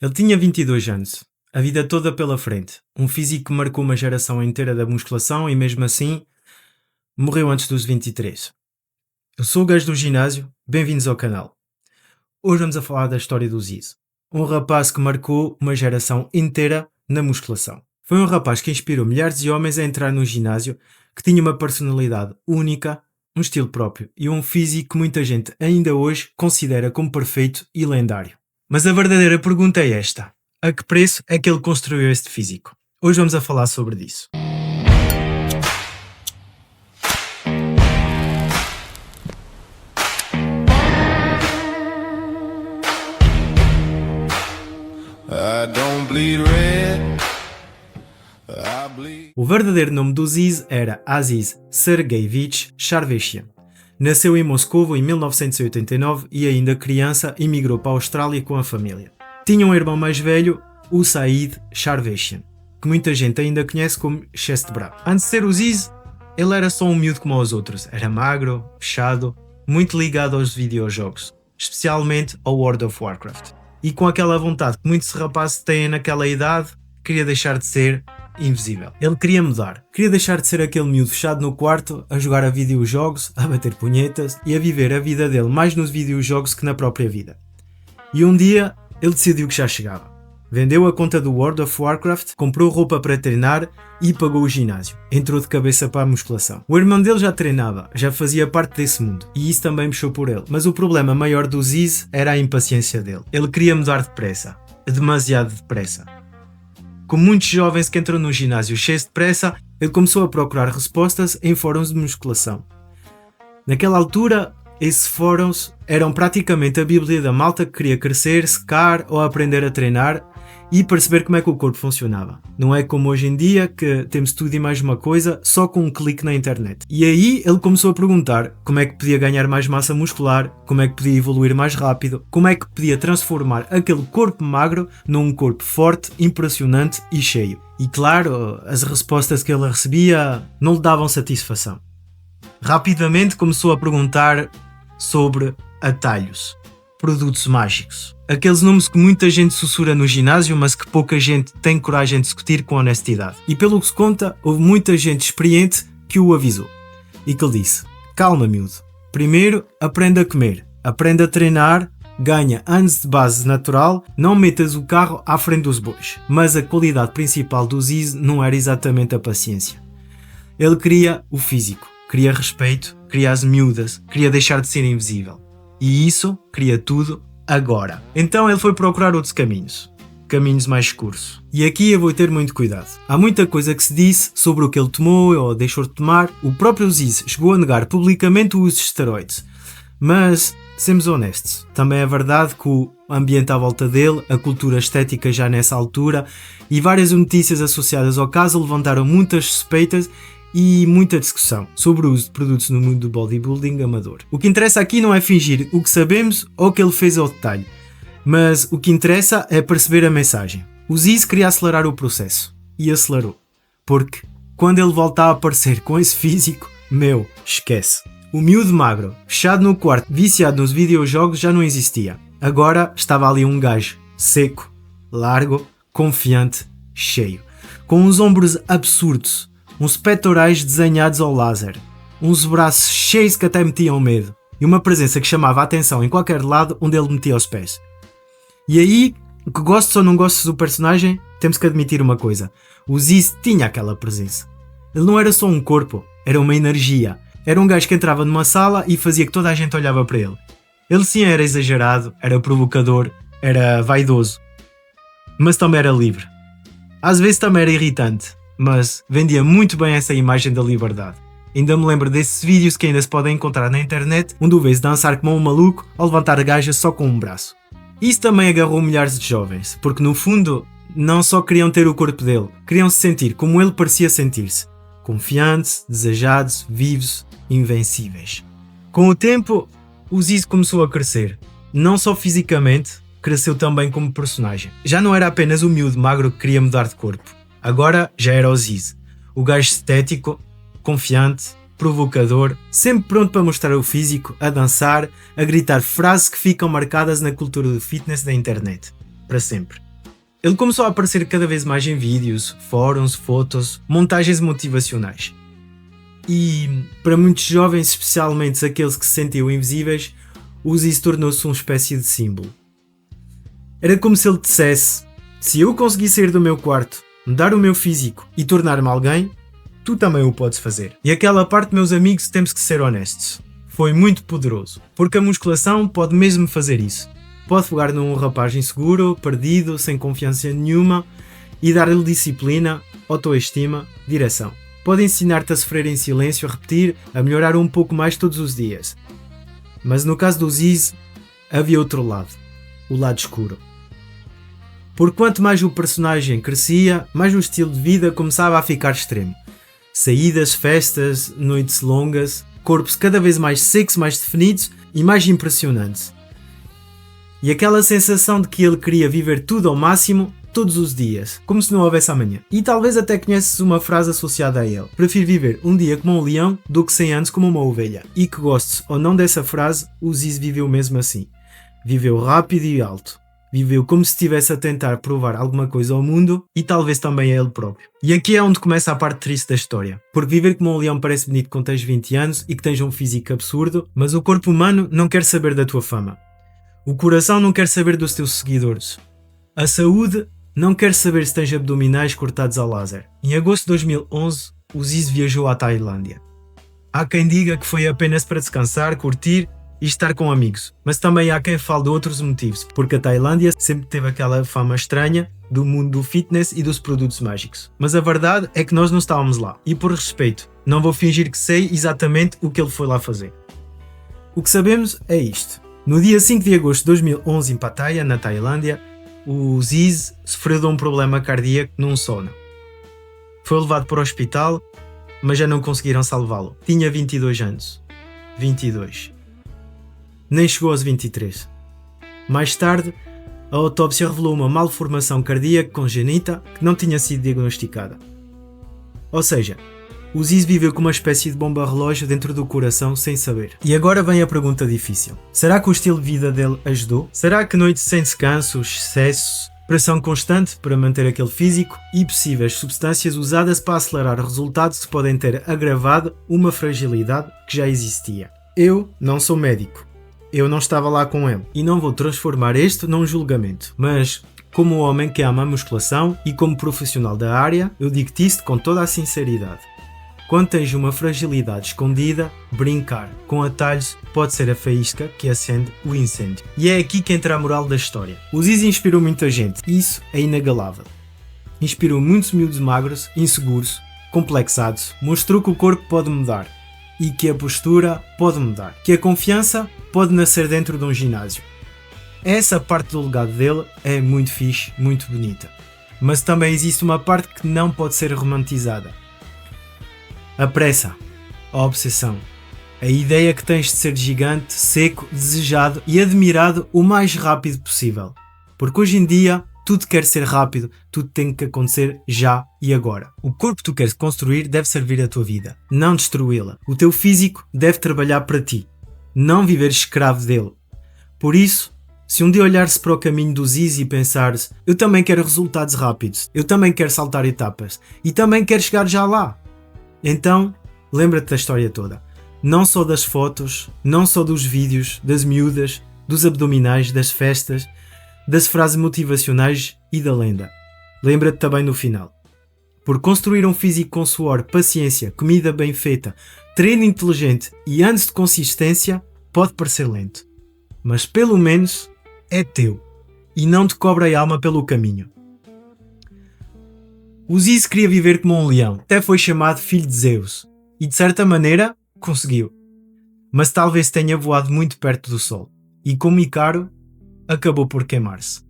Ele tinha 22 anos, a vida toda pela frente, um físico que marcou uma geração inteira da musculação e mesmo assim morreu antes dos 23. Eu sou o gajo do ginásio, bem-vindos ao canal. Hoje vamos a falar da história do Ziz, um rapaz que marcou uma geração inteira na musculação. Foi um rapaz que inspirou milhares de homens a entrar no ginásio, que tinha uma personalidade única, um estilo próprio e um físico que muita gente ainda hoje considera como perfeito e lendário. Mas a verdadeira pergunta é esta: a que preço é que ele construiu este físico? Hoje vamos a falar sobre isso. O verdadeiro nome do Ziz era Aziz Sergeyevich Sharveshian. Nasceu em Moscovo em 1989 e ainda criança emigrou para a Austrália com a família. Tinha um irmão mais velho, o Said Sharveshian, que muita gente ainda conhece como Chestbrab. Antes de ser o Ziz, ele era só um miúdo como os outros. Era magro, fechado, muito ligado aos videojogos, especialmente ao World of Warcraft. E com aquela vontade que muitos rapazes têm naquela idade, queria deixar de ser invisível. Ele queria mudar. Queria deixar de ser aquele miúdo fechado no quarto, a jogar a videojogos, a bater punhetas e a viver a vida dele mais nos videojogos que na própria vida. E um dia, ele decidiu que já chegava. Vendeu a conta do World of Warcraft, comprou roupa para treinar e pagou o ginásio. Entrou de cabeça para a musculação. O irmão dele já treinava, já fazia parte desse mundo, e isso também mexeu por ele. Mas o problema maior do Ziz era a impaciência dele. Ele queria mudar depressa. Demasiado depressa. Como muitos jovens que entram no ginásio cheios de pressa, ele começou a procurar respostas em fóruns de musculação. Naquela altura, esses fóruns eram praticamente a bíblia da malta que queria crescer, secar ou aprender a treinar e perceber como é que o corpo funcionava. Não é como hoje em dia que temos tudo e mais uma coisa só com um clique na internet. E aí ele começou a perguntar como é que podia ganhar mais massa muscular, como é que podia evoluir mais rápido, como é que podia transformar aquele corpo magro num corpo forte, impressionante e cheio. E claro, as respostas que ele recebia não lhe davam satisfação. Rapidamente começou a perguntar sobre atalhos, produtos mágicos. Aqueles nomes que muita gente sussurra no ginásio, mas que pouca gente tem coragem de discutir com honestidade. E pelo que se conta, houve muita gente experiente que o avisou. E que lhe disse: calma, miúdo. Primeiro, aprenda a comer. Aprenda a treinar. Ganha anos de base natural. Não metas o carro à frente dos bois. Mas a qualidade principal do Ziz não era exatamente a paciência. Ele queria o físico. Queria respeito. Queria as miúdas. Queria deixar de ser invisível. E isso queria tudo agora. Então ele foi procurar outros caminhos mais escuros. E aqui eu vou ter muito cuidado. Há muita coisa que se disse sobre o que ele tomou ou deixou de tomar. O próprio Ziz chegou a negar publicamente o uso de esteroides. Mas, sejamos honestos, também é verdade que o ambiente à volta dele, a cultura estética já nessa altura e várias notícias associadas ao caso levantaram muitas suspeitas e muita discussão sobre o uso de produtos no mundo do bodybuilding amador. O que interessa aqui não é fingir o que sabemos ou o que ele fez ao detalhe, mas o que interessa é perceber a mensagem. O Ziz queria acelerar o processo, e acelerou, porque quando ele volta a aparecer com esse físico, esquece. O miúdo magro, fechado no quarto, viciado nos videojogos já não existia. Agora estava ali um gajo, seco, largo, confiante, cheio, com uns ombros absurdos, uns pectorais desenhados ao laser, uns braços cheios que até metiam medo, e uma presença que chamava a atenção em qualquer lado onde ele metia os pés. E aí, que gostes ou não gostes do personagem, temos que admitir uma coisa: o Ziz tinha aquela presença. Ele não era só um corpo, era uma energia. Era um gajo que entrava numa sala e fazia que toda a gente olhava para ele. Ele sim era exagerado, era provocador, era vaidoso, mas também era livre. Às vezes também era irritante, mas vendia muito bem essa imagem da liberdade. Ainda me lembro desses vídeos que ainda se podem encontrar na internet, onde o vês dançar como um maluco ou levantar a gaja só com um braço. Isso também agarrou milhares de jovens, porque no fundo não só queriam ter o corpo dele, queriam se sentir como ele parecia sentir-se. Confiantes, desejados, vivos, invencíveis. Com o tempo, o Ziz começou a crescer. Não só fisicamente, cresceu também como personagem. Já não era apenas o miúdo magro que queria mudar de corpo. Agora já era o Ziz, o gajo estético, confiante, provocador, sempre pronto para mostrar o físico, a dançar, a gritar frases que ficam marcadas na cultura do fitness da internet. Para sempre. Ele começou a aparecer cada vez mais em vídeos, fóruns, fotos, montagens motivacionais. E para muitos jovens, especialmente aqueles que se sentiam invisíveis, o Ziz tornou-se uma espécie de símbolo. Era como se ele dissesse: se eu conseguir sair do meu quarto, mudar o meu físico e tornar-me alguém, tu também o podes fazer. E aquela parte, meus amigos, temos que ser honestos. Foi muito poderoso, porque a musculação pode mesmo fazer isso. Pode pegar num rapaz inseguro, perdido, sem confiança nenhuma e dar-lhe disciplina, autoestima, direção. Pode ensinar-te a sofrer em silêncio, a repetir, a melhorar um pouco mais todos os dias. Mas no caso do Ziz, havia outro lado, o lado escuro. Por quanto mais o personagem crescia, mais o estilo de vida começava a ficar extremo. Saídas, festas, noites longas, corpos cada vez mais secos, mais definidos e mais impressionantes. E aquela sensação de que ele queria viver tudo ao máximo, todos os dias, como se não houvesse amanhã. E talvez até conheces uma frase associada a ele: prefiro viver um dia como um leão do que 100 anos como uma ovelha. E que gostes ou não dessa frase, o Ziz viveu mesmo assim. Viveu rápido e alto. Viveu como se estivesse a tentar provar alguma coisa ao mundo e talvez também a ele próprio. E aqui é onde começa a parte triste da história. Porque viver como um leão parece bonito quando tens 20 anos e que tens um físico absurdo, mas o corpo humano não quer saber da tua fama. O coração não quer saber dos teus seguidores. A saúde não quer saber se tens abdominais cortados a laser. Em agosto de 2011, o Ziz viajou à Tailândia. Há quem diga que foi apenas para descansar, curtir e estar com amigos, mas também há quem fale de outros motivos, porque a Tailândia sempre teve aquela fama estranha do mundo do fitness e dos produtos mágicos. Mas a verdade é que nós não estávamos lá, e por respeito, não vou fingir que sei exatamente o que ele foi lá fazer. O que sabemos é isto. No dia 5 de agosto de 2011, em Pattaya, na Tailândia, o Ziz sofreu de um problema cardíaco num sono. Foi levado para o hospital, mas já não conseguiram salvá-lo. Tinha 22 anos. 22. Nem chegou aos 23. Mais tarde, a autópsia revelou uma malformação cardíaca congénita que não tinha sido diagnosticada. Ou seja, o Ziz viveu com uma espécie de bomba-relógio dentro do coração sem saber. E agora vem a pergunta difícil. Será que o estilo de vida dele ajudou? Será que noites sem descanso, excesso, pressão constante para manter aquele físico e possíveis substâncias usadas para acelerar resultados que podem ter agravado uma fragilidade que já existia? Eu não sou médico. Eu não estava lá com ele e não vou transformar isto num julgamento, mas como homem que ama a musculação e como profissional da área, eu digo-te isto com toda a sinceridade. Quando tens uma fragilidade escondida, brincar com atalhos pode ser a faísca que acende o incêndio. E é aqui que entra a moral da história. O Ziz inspirou muita gente, isso é inegalável. Inspirou muitos miúdos magros, inseguros, complexados, mostrou que o corpo pode mudar e que a postura pode mudar, que a confiança pode nascer dentro de um ginásio. Essa parte do legado dele é muito fixe, muito bonita. Mas também existe uma parte que não pode ser romantizada. A pressa, a obsessão, a ideia que tens de ser gigante, seco, desejado e admirado o mais rápido possível. Porque hoje em dia tudo quer ser rápido, tudo tem que acontecer já e agora. O corpo que tu queres construir deve servir a tua vida, não destruí-la. O teu físico deve trabalhar para ti, não viver escravo dele. Por isso, se um dia olhares para o caminho do Ziz e pensares: eu também quero resultados rápidos, eu também quero saltar etapas e também quero chegar já lá, então lembra-te da história toda. Não só das fotos, não só dos vídeos, das miúdas, dos abdominais, das festas, das frases motivacionais e da lenda. Lembra-te também no final. Por construir um físico com suor, paciência, comida bem feita, treino inteligente e anos de consistência, pode parecer lento. Mas pelo menos é teu e não te cobra a alma pelo caminho. O Ziz queria viver como um leão, até foi chamado filho de Zeus e de certa maneira conseguiu. Mas talvez tenha voado muito perto do sol e como Ícaro acabou por queimar-se.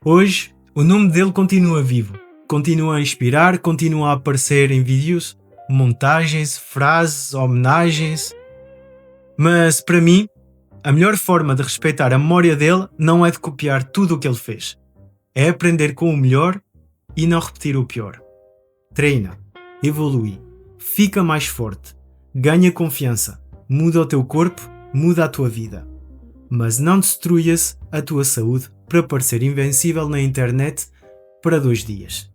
Hoje o nome dele continua vivo, continua a inspirar, continua a aparecer em vídeos, montagens, frases, homenagens. Mas para mim, a melhor forma de respeitar a memória dele não é de copiar tudo o que ele fez. É aprender com o melhor e não repetir o pior. Treina, evolui, fica mais forte, ganha confiança, muda o teu corpo, muda a tua vida. Mas não destruas a tua saúde para parecer invencível na internet para 2 dias.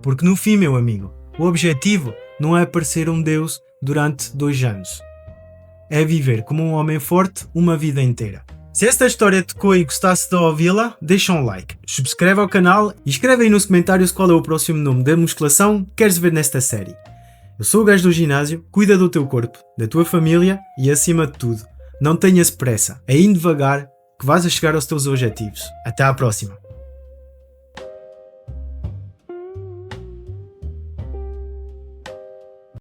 Porque no fim, meu amigo, o objetivo não é parecer um deus durante 2 anos. É viver como um homem forte uma vida inteira. Se esta história te tocou e gostasse de ouvi-la, deixa um like, subscreve ao canal e escreve aí nos comentários qual é o próximo nome da musculação que queres ver nesta série. Eu sou o gajo do ginásio, cuida do teu corpo, da tua família e acima de tudo, não tenhas pressa, é indo devagar que vais a chegar aos teus objetivos. Até à próxima!